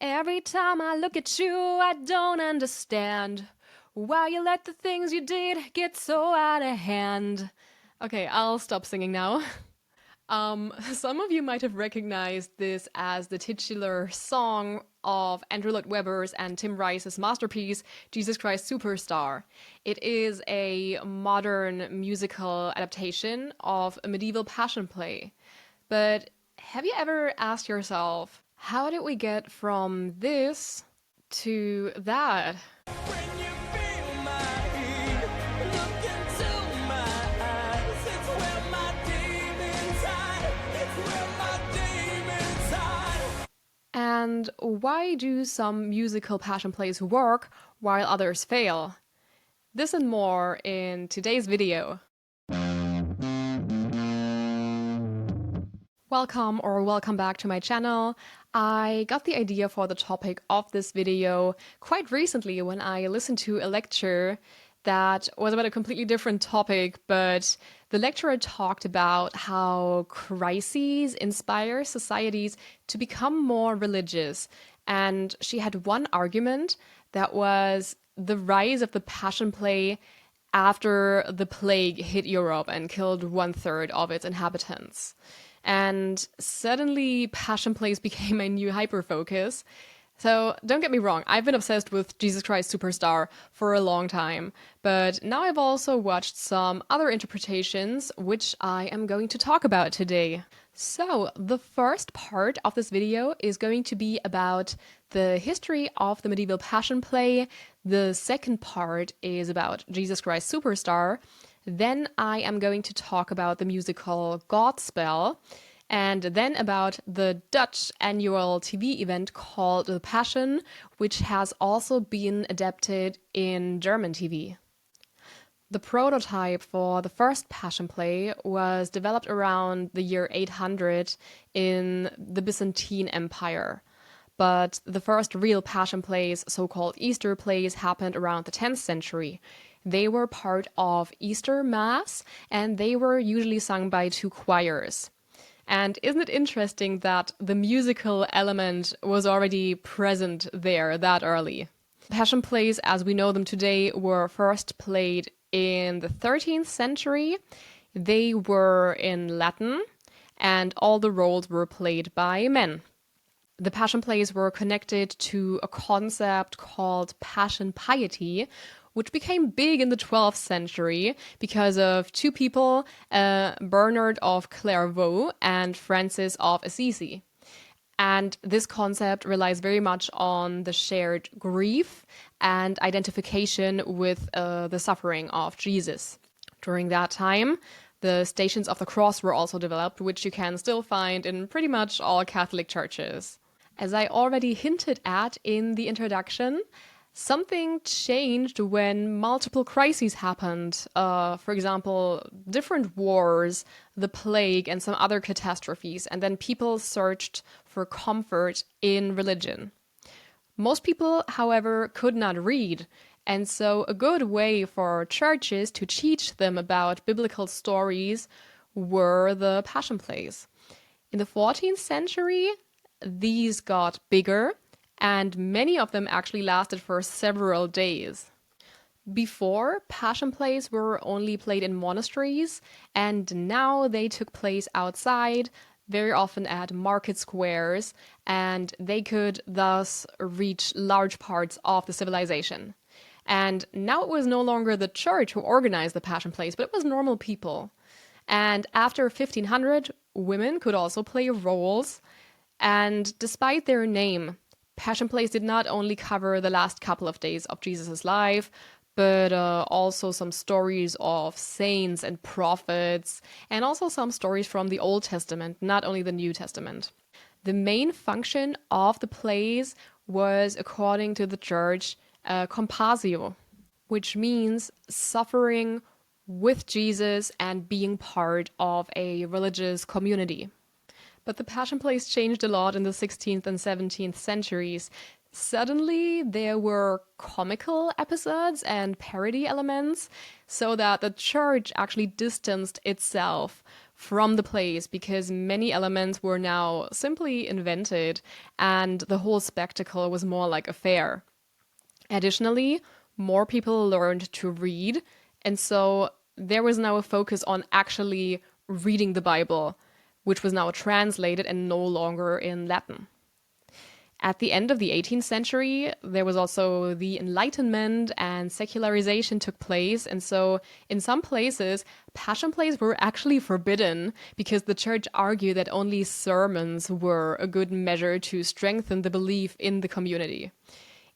Every time I look at you, I don't understand why you let the things you did get so out of hand. Okay, I'll stop singing now. Some of you might have recognized this as the titular song of Andrew Lloyd Webber's and Tim Rice's masterpiece, Jesus Christ Superstar. It is a modern musical adaptation of a medieval passion play. But have you ever asked yourself, how did we get from this to that? And why do some musical passion plays work while others fail? This and more in today's video. Welcome back to my channel. I got the idea for the topic of this video quite recently when I listened to a lecture that was about a completely different topic, but the lecturer talked about how crises inspire societies to become more religious. And she had one argument that was the rise of the passion play after the plague hit Europe and killed 1/3 of its inhabitants. And suddenly passion plays became a new hyper-focus. So don't get me wrong, I've been obsessed with Jesus Christ Superstar for a long time, but now I've also watched some other interpretations, which I am going to talk about today. So the first part of this video is going to be about the history of the medieval passion play. The second part is about Jesus Christ Superstar. Then I am going to talk about the musical Godspell, and then about the Dutch annual TV event called The Passion, which has also been adapted in German TV. The prototype for the first passion play was developed around the year 800 in the Byzantine Empire. But the first real passion plays, so-called Easter plays, happened around the 10th century. They were part of Easter Mass, and they were usually sung by two choirs. And isn't it interesting that the musical element was already present there that early? Passion plays, as we know them today, were first played in the 13th century. They were in Latin, and all the roles were played by men. The passion plays were connected to a concept called passion piety, which became big in the 12th century because of two people, Bernard of Clairvaux and Francis of Assisi. And this concept relies very much on the shared grief and identification with the suffering of Jesus. During that time, the Stations of the Cross were also developed, which you can still find in pretty much all Catholic churches. As I already hinted at in the introduction, something changed when multiple crises happened. For example, different wars, the plague, and some other catastrophes, and then people searched for comfort in religion. Most people, however, could not read, and so a good way for churches to teach them about biblical stories were the passion plays. In the 14th century, these got bigger, and many of them actually lasted for several days. Before, passion plays were only played in monasteries, and now they took place outside, very often at market squares, and they could thus reach large parts of the civilization. And now it was no longer the church who organized the passion plays, but it was normal people. And after 1500, women could also play roles, and despite their name, passion plays did not only cover the last couple of days of Jesus' life, but also some stories of saints and prophets, and also some stories from the Old Testament, not only the New Testament. The main function of the plays was, according to the church, compasio, which means suffering with Jesus and being part of a religious community. But the passion plays changed a lot in the 16th and 17th centuries. Suddenly, there were comical episodes and parody elements, so that the church actually distanced itself from the plays because many elements were now simply invented and the whole spectacle was more like a fair. Additionally, more people learned to read, and so there was now a focus on actually reading the Bible, which was now translated and no longer in Latin. At the end of the 18th century, there was also the Enlightenment and secularization took place. And so in some places, passion plays were actually forbidden because the church argued that only sermons were a good measure to strengthen the belief in the community.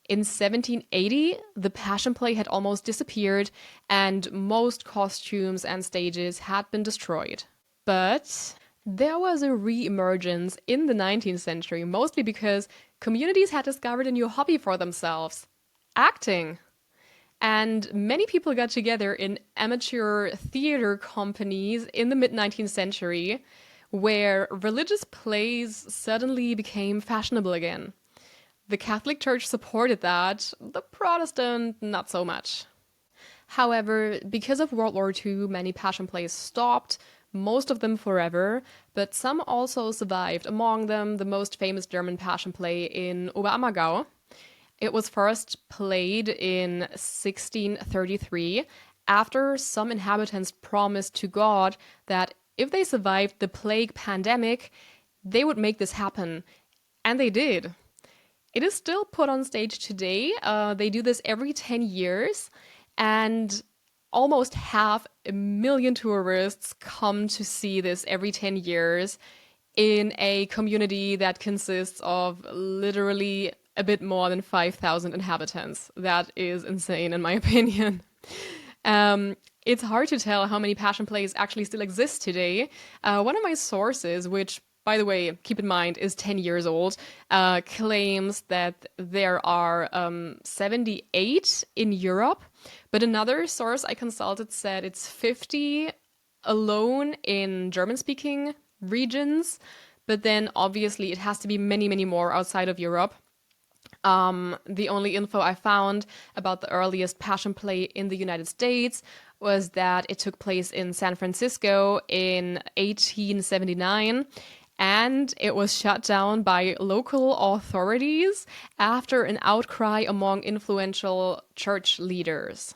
In 1780, the passion play had almost disappeared and most costumes and stages had been destroyed. But there was a re-emergence in the 19th century, mostly because communities had discovered a new hobby for themselves: acting. And many people got together in amateur theater companies in the mid-19th century, where religious plays suddenly became fashionable again. The Catholic Church supported that, the Protestant not so much. However, because of World War II, many passion plays stopped, most of them forever, but some also survived, among them the most famous German passion play in Oberammergau. It was first played in 1633 after some inhabitants promised to God that if they survived the plague pandemic, they would make this happen. And they did. It is still put on stage today. They do this every 10 years, and almost 500,000 tourists come to see this every 10 years in a community that consists of literally a bit more than 5,000 inhabitants. That is insane, in my opinion. It's hard to tell how many passion plays actually still exist today. One of my sources, which, by the way, keep in mind, is 10 years old, claims that there are 78 in Europe. But another source I consulted said it's 50 alone in German-speaking regions. But then obviously it has to be many, many more outside of Europe. The only info I found about the earliest passion play in the United States was that it took place in San Francisco in 1879. And it was shut down by local authorities after an outcry among influential church leaders.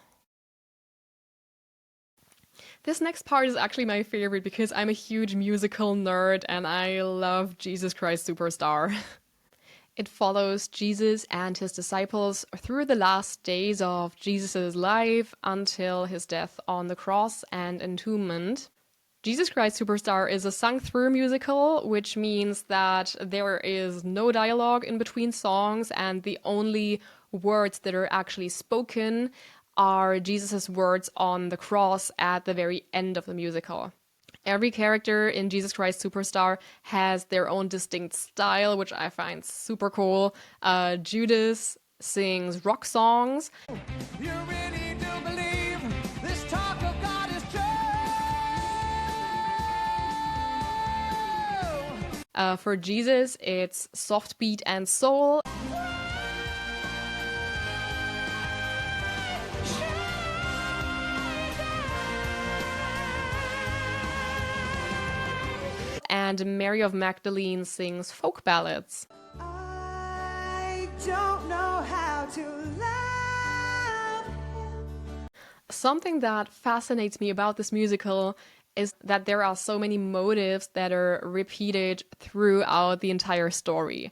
This next part is actually my favorite because I'm a huge musical nerd and I love Jesus Christ Superstar. It follows Jesus and his disciples through the last days of Jesus' life until his death on the cross and entombment. Jesus Christ Superstar is a sung-through musical, which means that there is no dialogue in between songs, and the only words that are actually spoken are Jesus' words on the cross at the very end of the musical. Every character in Jesus Christ Superstar has their own distinct style, which I find super cool. Judas sings rock songs. You really do believe this talk of God is true? For Jesus, it's soft beat and soul. And Mary of Magdalene sings folk ballads. I don't know how to love him. Something that fascinates me about this musical is that there are so many motives that are repeated throughout the entire story.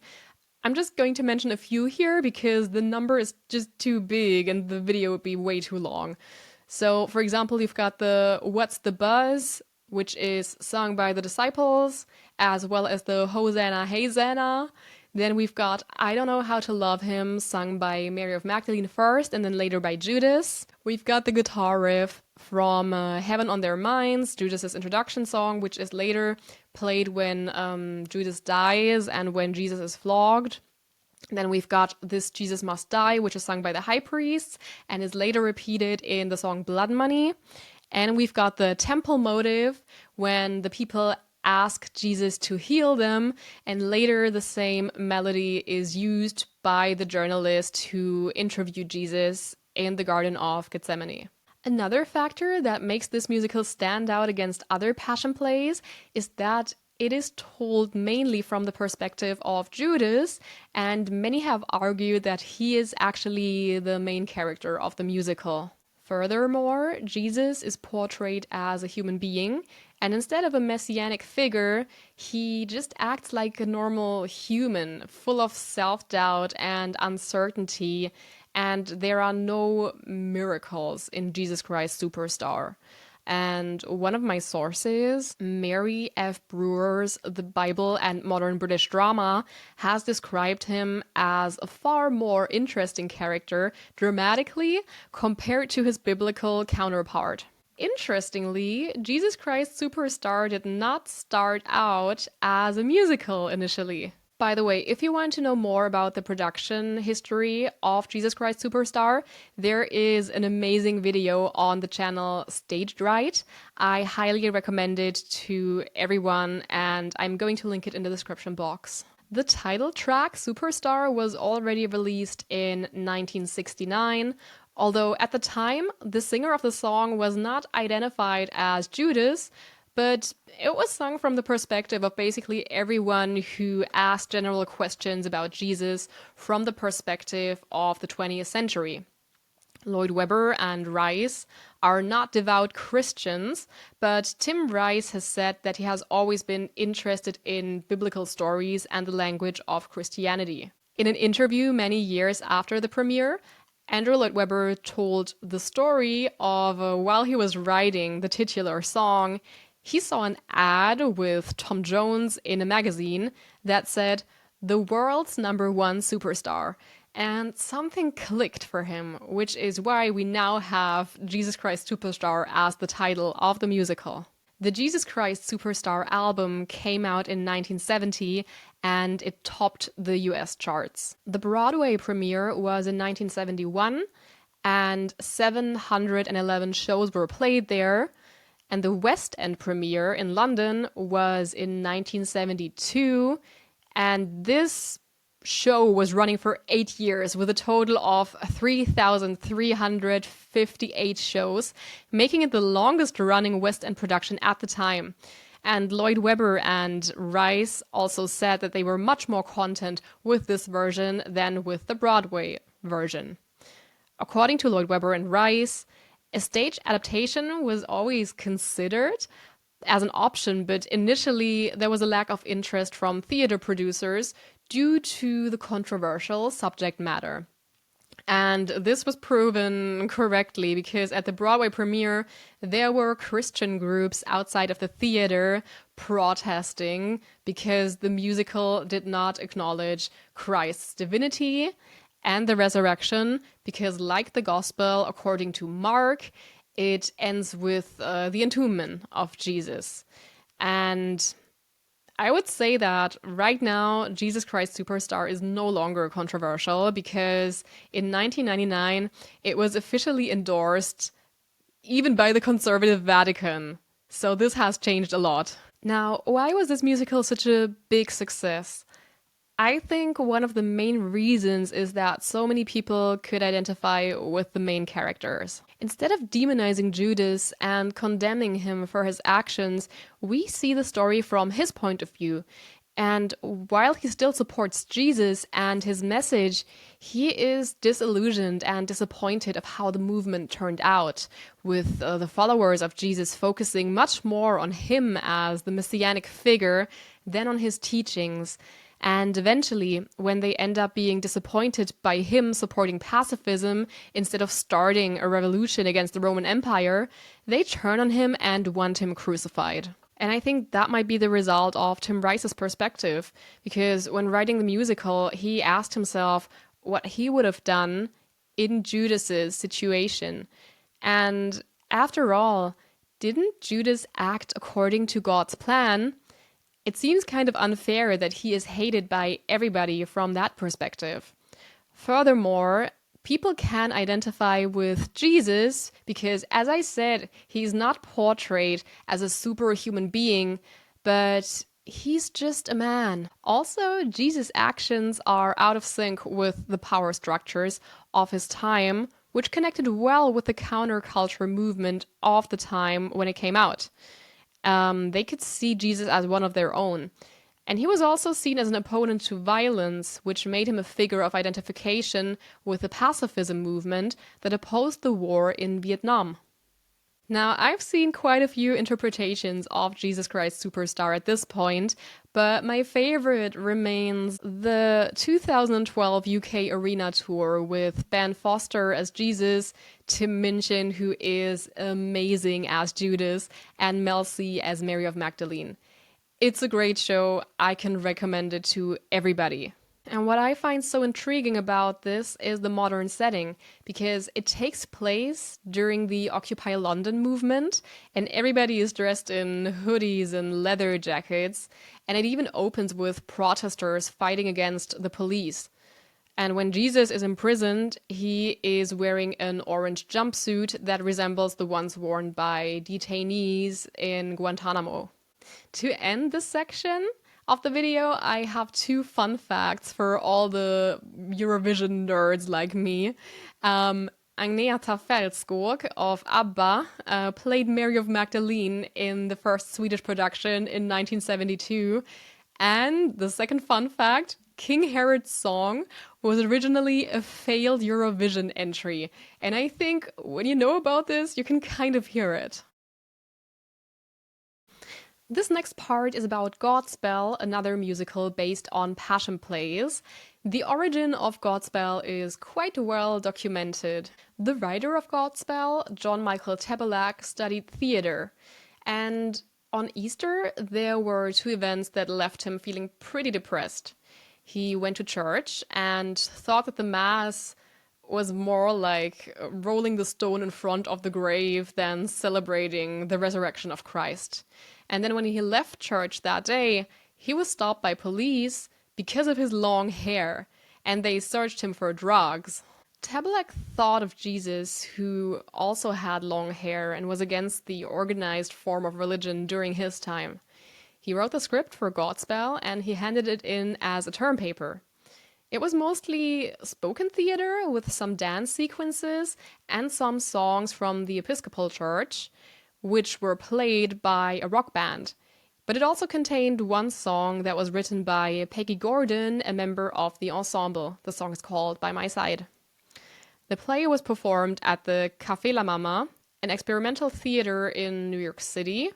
I'm just going to mention a few here because the number is just too big and the video would be way too long. So, for example, you've got the What's the Buzz, which is sung by the disciples, as well as the Hosanna, Hosanna. Then we've got I Don't Know How to Love Him, sung by Mary of Magdalene first, and then later by Judas. We've got the guitar riff from Heaven on Their Minds, Judas's introduction song, which is later played when Judas dies and when Jesus is flogged. Then we've got This Jesus Must Die, which is sung by the high priests, and is later repeated in the song Blood Money. And we've got the temple motive when the people ask Jesus to heal them, and later the same melody is used by the journalist who interviewed Jesus in the Garden of Gethsemane. Another factor that makes this musical stand out against other Passion plays is that it is told mainly from the perspective of Judas, and many have argued that he is actually the main character of the musical. Furthermore, Jesus is portrayed as a human being, and instead of a messianic figure, he just acts like a normal human, full of self-doubt and uncertainty, and there are no miracles in Jesus Christ Superstar. And one of my sources, Mary F. Brewer's The Bible and Modern British Drama, has described him as a far more interesting character dramatically compared to his biblical counterpart. Interestingly, Jesus Christ Superstar did not start out as a musical initially. By the way, if you want to know more about the production history of Jesus Christ Superstar, there is an amazing video on the channel Staged Right. I highly recommend it to everyone, and I'm going to link it in the description box. The title track, Superstar, was already released in 1969, although at the time, the singer of the song was not identified as Judas, but it was sung from the perspective of basically everyone who asked general questions about Jesus from the perspective of the 20th century. Lloyd Webber and Rice are not devout Christians, but Tim Rice has said that he has always been interested in biblical stories and the language of Christianity. In an interview many years after the premiere, Andrew Lloyd Webber told the story of while he was writing the titular song, he saw an ad with Tom Jones in a magazine that said, "The world's #1 superstar." And something clicked for him, which is why we now have Jesus Christ Superstar as the title of the musical. The Jesus Christ Superstar album came out in 1970 and it topped the US charts. The Broadway premiere was in 1971 and 711 shows were played there. And the West End premiere in London was in 1972, and this show was running for 8 years with a total of 3,358 shows, making it the longest running West End production at the time. And Lloyd Webber and Rice also said that they were much more content with this version than with the Broadway version. According to Lloyd Webber and Rice, a stage adaptation was always considered as an option, but initially there was a lack of interest from theater producers due to the controversial subject matter. And this was proven correctly because at the Broadway premiere, there were Christian groups outside of the theater protesting because the musical did not acknowledge Christ's divinity and the resurrection, because like the Gospel, according to Mark, it ends with the entombment of Jesus. And I would say that right now, Jesus Christ Superstar is no longer controversial because in 1999, it was officially endorsed even by the conservative Vatican. So this has changed a lot. Now, why was this musical such a big success? I think one of the main reasons is that so many people could identify with the main characters. Instead of demonizing Judas and condemning him for his actions, we see the story from his point of view. And while he still supports Jesus and his message, he is disillusioned and disappointed of how the movement turned out, with the followers of Jesus focusing much more on him as the messianic figure than on his teachings. And eventually, when they end up being disappointed by him supporting pacifism instead of starting a revolution against the Roman Empire, they turn on him and want him crucified. And I think that might be the result of Tim Rice's perspective, because when writing the musical, he asked himself what he would have done in Judas's situation. And after all, didn't Judas act according to God's plan? It seems kind of unfair that he is hated by everybody from that perspective. Furthermore, people can identify with Jesus because, as I said, he's not portrayed as a superhuman being, but he's just a man. Also, Jesus' actions are out of sync with the power structures of his time, which connected well with the counterculture movement of the time when it came out. They could see Jesus as one of their own. And he was also seen as an opponent to violence, which made him a figure of identification with the pacifism movement that opposed the war in Vietnam. Now, I've seen quite a few interpretations of Jesus Christ Superstar at this point, but my favorite remains the 2012 UK Arena Tour with Ben Foster as Jesus, Tim Minchin, who is amazing as Judas, and Mel C as Mary of Magdalene. It's a great show. I can recommend it to everybody. And what I find so intriguing about this is the modern setting, because it takes place during the Occupy London movement, and everybody is dressed in hoodies and leather jackets, and it even opens with protesters fighting against the police. And when Jesus is imprisoned, he is wearing an orange jumpsuit that resembles the ones worn by detainees in Guantanamo. To end this section of the video, I have two fun facts for all the Eurovision nerds like me. Agneta Fältskog of ABBA played Mary of Magdalene in the first Swedish production in 1972. And the second fun fact, King Herod's song was originally a failed Eurovision entry. And I think when you know about this, you can kind of hear it. This next part is about Godspell, another musical based on passion plays. The origin of Godspell is quite well documented. The writer of Godspell, John Michael Tabelac, studied theater. And on Easter, there were two events that left him feeling pretty depressed. He went to church and thought that the Mass was more like rolling the stone in front of the grave than celebrating the resurrection of Christ. And then when he left church that day, he was stopped by police because of his long hair, and they searched him for drugs. Tabelac thought of Jesus, who also had long hair and was against the organized form of religion during his time. He wrote the script for Godspell, and he handed it in as a term paper. It was mostly spoken theater with some dance sequences and some songs from the Episcopal Church, which were played by a rock band. But it also contained one song that was written by Peggy Gordon, a member of the ensemble. The song is called By My Side. The play was performed at the Café La Mama, an experimental theater in New York City,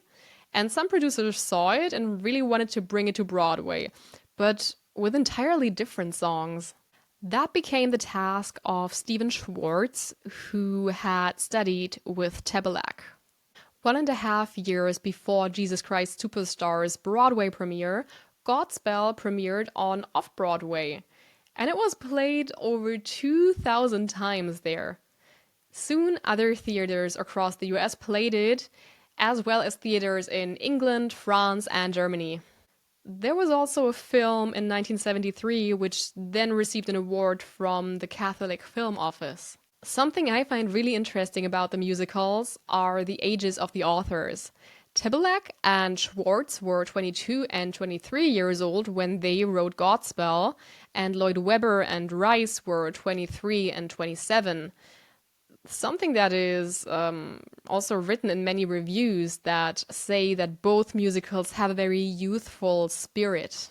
and some producers saw it and really wanted to bring it to Broadway, but with entirely different songs. That became the task of Stephen Schwartz, who had studied with Tabelac. 1.5 years before Jesus Christ Superstar's Broadway premiere, Godspell premiered on Off-Broadway, and it was played over 2,000 times there. Soon, other theaters across the US played it, as well as theaters in England, France, and Germany. There was also a film in 1973 which then received an award from the Catholic Film Office. Something I find really interesting about the musicals are the ages of the authors. Tabelac and Schwartz were 22 and 23 years old when they wrote Godspell, and Lloyd Webber and Rice were 23 and 27. Something that is also written in many reviews that say that both musicals have a very youthful spirit.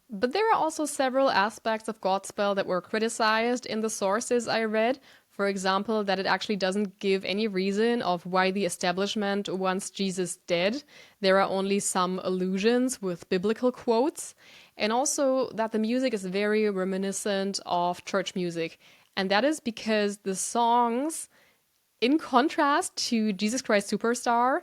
But there are also several aspects of Godspell that were criticized in the sources I read. For example, that it actually doesn't give any reason of why the establishment wants Jesus dead. There are only some allusions with biblical quotes. And also that the music is very reminiscent of church music. And that is because the songs, in contrast to Jesus Christ Superstar,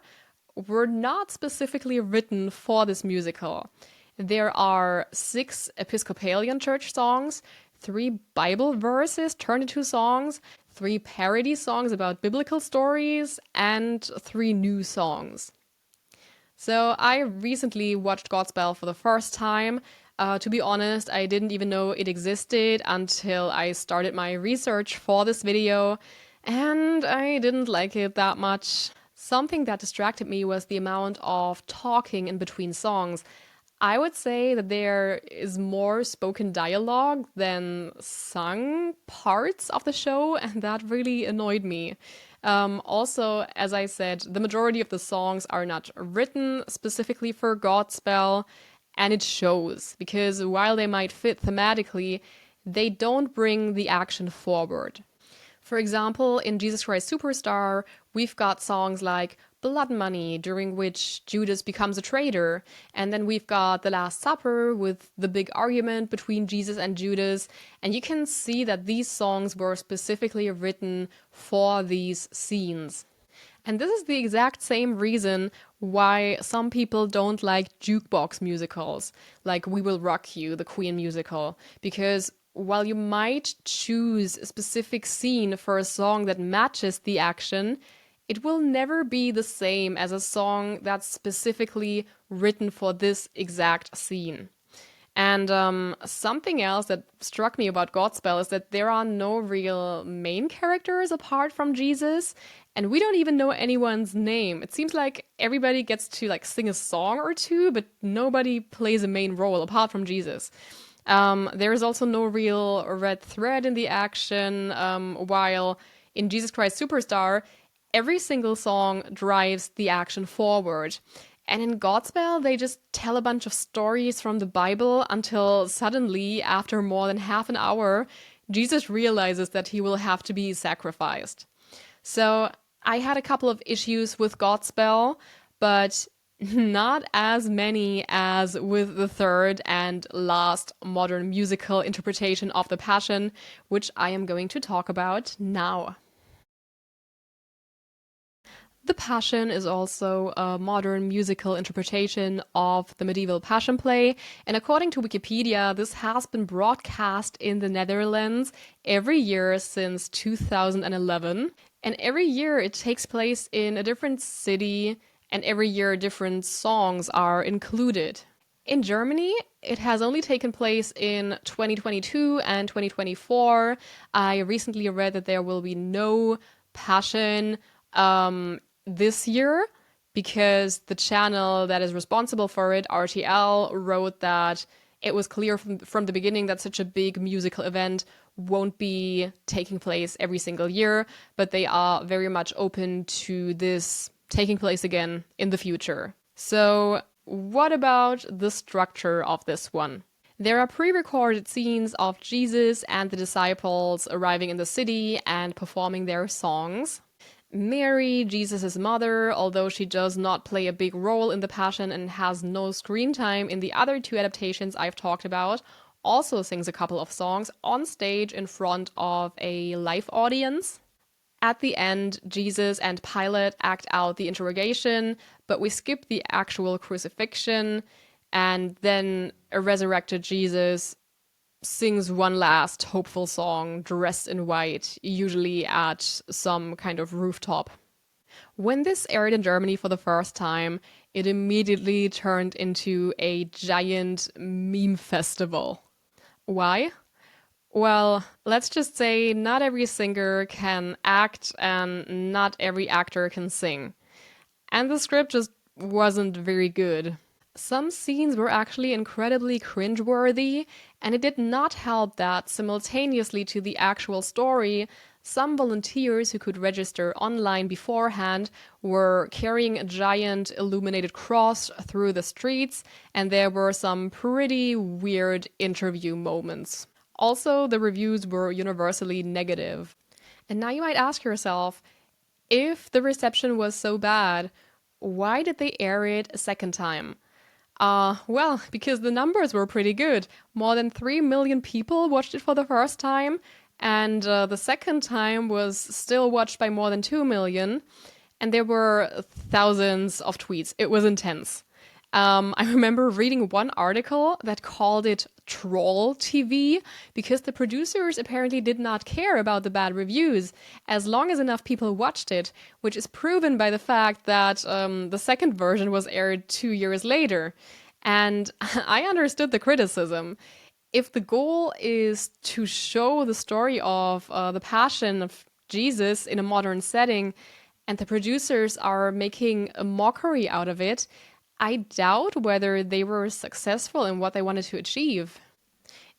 were not specifically written for this musical. There are 6 Episcopalian church songs, 3 Bible verses turned into songs, 3 parody songs about biblical stories, and 3 new songs. So I recently watched Godspell for the first time. To be honest, I didn't even know it existed until I started my research for this video, and I didn't like it that much. Something that distracted me was the amount of talking in between songs. I would say that there is more spoken dialogue than sung parts of the show, and that really annoyed me. Also, as I said, the majority of the songs are not written specifically for Godspell, and it shows, because while they might fit thematically, they don't bring the action forward. For example, in Jesus Christ Superstar, we've got songs like Blood Money, during which Judas becomes a traitor, and then we've got The Last Supper with the big argument between Jesus and Judas, and you can see that these songs were specifically written for these scenes. And this is the exact same reason why some people don't like jukebox musicals, like We Will Rock You, the Queen musical, because while you might choose a specific scene for a song that matches the action, it will never be the same as a song that's specifically written for this exact scene. And something else that struck me about Godspell is that there are no real main characters apart from Jesus, and we don't even know anyone's name. It seems like everybody gets to like sing a song or two, but nobody plays a main role apart from Jesus. There is also no real red thread in the action, while in Jesus Christ Superstar, every single song drives the action forward. And in Godspell, they just tell a bunch of stories from the Bible until suddenly, after more than half an hour, Jesus realizes that he will have to be sacrificed. So I had a couple of issues with Godspell, but not as many as with the third and last modern musical interpretation of the Passion, which I am going to talk about now. The Passion is also a modern musical interpretation of the medieval Passion play, and according to Wikipedia, this has been broadcast in the Netherlands every year since 2011, and every year it takes place in a different city, and every year different songs are included. In Germany, it has only taken place in 2022 and 2024. I recently read that there will be no Passion this year because the channel that is responsible for it, RTL, wrote that it was clear from the beginning that such a big musical event won't be taking place every single year, but they are very much open to this taking place again in the future. So what about the structure of this one? There are pre-recorded scenes of Jesus and the disciples arriving in the city and performing their songs. Mary, Jesus' mother, although she does not play a big role in the Passion and has no screen time in the other two adaptations I've talked about, also sings a couple of songs on stage in front of a live audience. At the end, Jesus and Pilate act out the interrogation, but we skip the actual crucifixion, and then a resurrected Jesus sings one last hopeful song dressed in white, usually at some kind of rooftop. When this aired in Germany for the first time, it immediately turned into a giant meme festival. Why? Well, let's just say not every singer can act and not every actor can sing. And the script just wasn't very good. Some scenes were actually incredibly cringeworthy, and it did not help that simultaneously to the actual story, some volunteers who could register online beforehand were carrying a giant illuminated cross through the streets, and there were some pretty weird interview moments. Also, the reviews were universally negative. And now you might ask yourself, if the reception was so bad, why did they air it a second time? Well, because the numbers were pretty good. More than 3 million people watched it for the first time, and the second time was still watched by more than 2 million, and there were thousands of tweets. It was intense. I remember reading one article that called it troll TV because the producers apparently did not care about the bad reviews as long as enough people watched it, which is proven by the fact that the second version was aired 2 years later. And I understood the criticism. If the goal is to show the story of the Passion of Jesus in a modern setting, and the producers are making a mockery out of it, I doubt whether they were successful in what they wanted to achieve.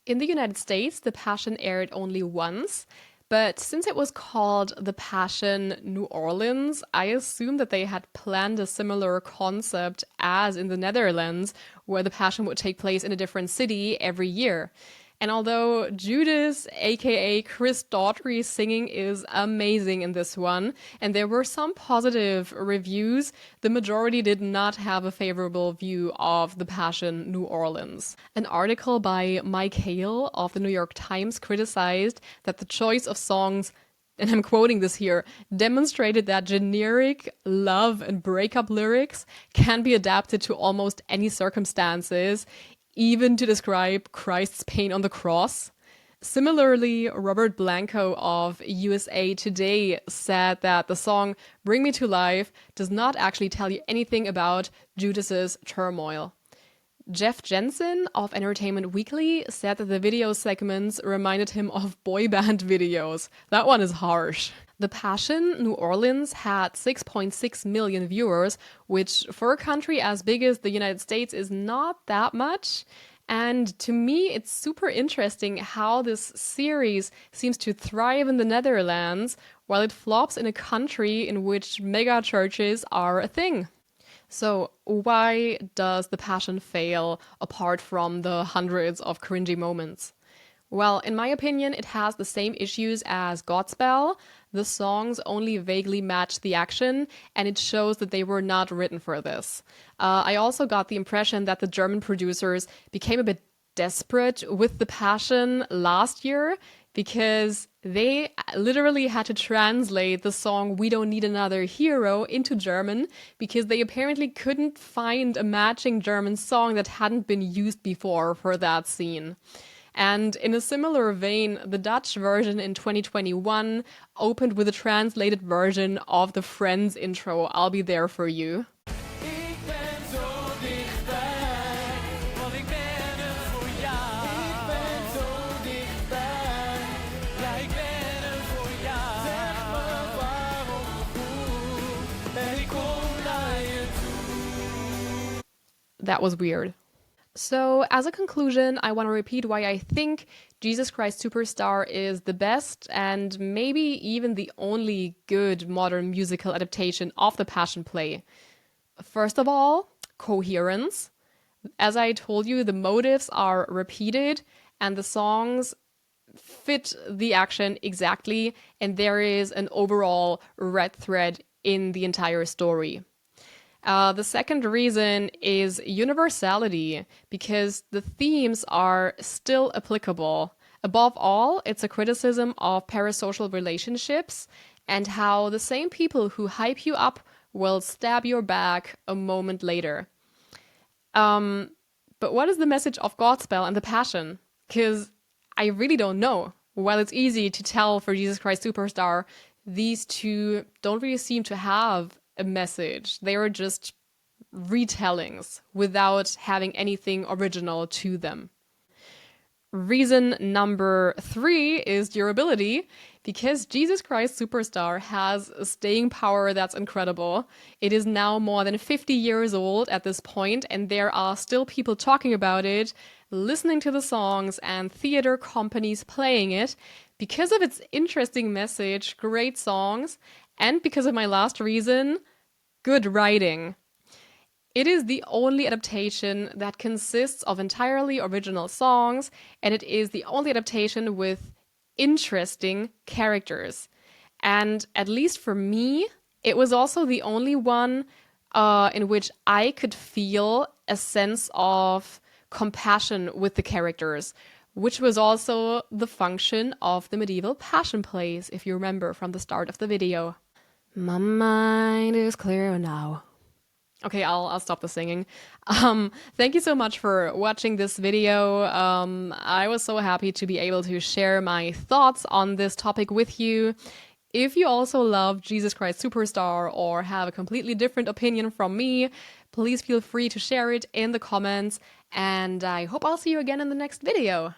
In the United States, The Passion aired only once, but since it was called The Passion New Orleans, I assume that they had planned a similar concept as in the Netherlands, where The Passion would take place in a different city every year. And although Judas, aka Chris Daughtry, singing is amazing in this one, and there were some positive reviews, the majority did not have a favorable view of The Passion New Orleans. An article by Mike Hale of the New York Times criticized that the choice of songs, and I'm quoting this here, demonstrated that generic love and breakup lyrics can be adapted to almost any circumstances, even to describe Christ's pain on the cross. Similarly, Robert Bianco of USA Today said that the song Bring Me to Life does not actually tell you anything about Judas's turmoil. Jeff Jensen of Entertainment Weekly said that the video segments reminded him of boy band videos. That one is harsh. The Passion New Orleans had 6.6 million viewers, which for a country as big as the United States is not that much. And to me, it's super interesting how this series seems to thrive in the Netherlands while it flops in a country in which mega churches are a thing. So why does The Passion fail apart from the hundreds of cringy moments? Well, in my opinion, it has the same issues as Godspell. The songs only vaguely match the action, and it shows that they were not written for this. I also got the impression that the German producers became a bit desperate with The Passion last year because they literally had to translate the song We Don't Need Another Hero into German because they apparently couldn't find a matching German song that hadn't been used before for that scene. And in a similar vein, the Dutch version in 2021 opened with a translated version of the Friends intro, I'll Be There For You. That was weird. So, as a conclusion, I want to repeat why I think Jesus Christ Superstar is the best and maybe even the only good modern musical adaptation of the Passion play. First of all, coherence. As I told you, the motives are repeated and the songs fit the action exactly, and there is an overall red thread in the entire story. The second reason is universality, because the themes are still applicable. Above all, it's a criticism of parasocial relationships and how the same people who hype you up will stab your back a moment later. But what is the message of Godspell and the Passion? Because I really don't know. While it's easy to tell for Jesus Christ Superstar, these two don't really seem to have a message. They are just retellings without having anything original to them. Reason number 3 is durability, because Jesus Christ Superstar has a staying power that's incredible. It is now more than 50 years old at this point, and there are still people talking about it, listening to the songs, and theater companies playing it because of its interesting message, great songs, and because of my last reason, good writing. It is the only adaptation that consists of entirely original songs, and it is the only adaptation with interesting characters. And at least for me, it was also the only one in which I could feel a sense of compassion with the characters, which was also the function of the medieval passion plays, if you remember from the start of the video. My mind is clear now. Okay, I'll stop the singing. Thank you so much for watching this video. I was so happy to be able to share my thoughts on this topic with you. If you also love Jesus Christ Superstar or have a completely different opinion from me, please feel free to share it in the comments, and I hope I'll see you again in the next video.